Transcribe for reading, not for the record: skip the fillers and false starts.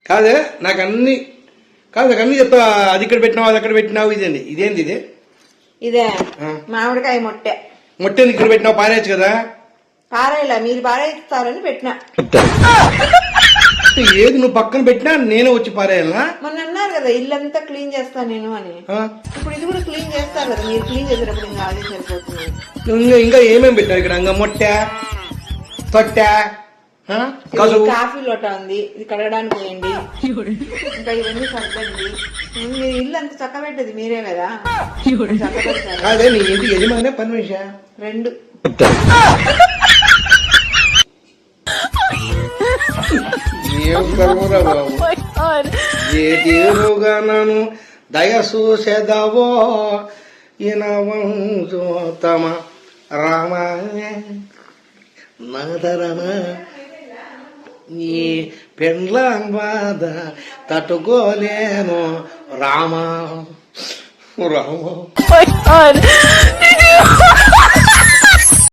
కాదే నాకు అన్ని కాదు నాకు అన్ని చెప్తా. అది ఇక్కడ పెట్టినావు, అది అక్కడ పెట్టినావు. ఇదేంది ఇది? ఇదే మామిడికాయ మొట్టె. మొట్టెని ఇక్కడ పెట్టినావు, పారేయచ్చు కదా. పారేలా, మీరు పారేస్తారని పెట్టినా. ఏది నువ్వు పక్కన పెట్టినా నేనే వచ్చి పారేయాలనా? మొన్న అన్నారు కదా ఇల్లంతా క్లీన్ చేస్తా నేను అని. ఇప్పుడు ఇది కూడా క్లీన్ చేస్తారు కదా, మీరు క్లీన్ చేసేటప్పుడు ఇంకా అదే సరిపోతుంది. ఇంకా ఏమేమి పెట్టావు ఇక్కడ? ఇంకా మొట్టె, తొట్టె, కాఫీ లోట ఉంది, ఇది కడగడానికి పోయండి. ఇంకా ఇవన్నీ సర్దండి. మీరు ఇల్లు అంత చక్క పెట్టేది మీరే కదా. అదే నీ ఇంటికి యజమానే పని మనిషా? 2. ఏ దేవుగా నన్ను దయ చూసేదావో ఈనవంతమ రామ నాదరమ నీ పెండ్ల బాధ తట్టుకోలేను రామ రామ.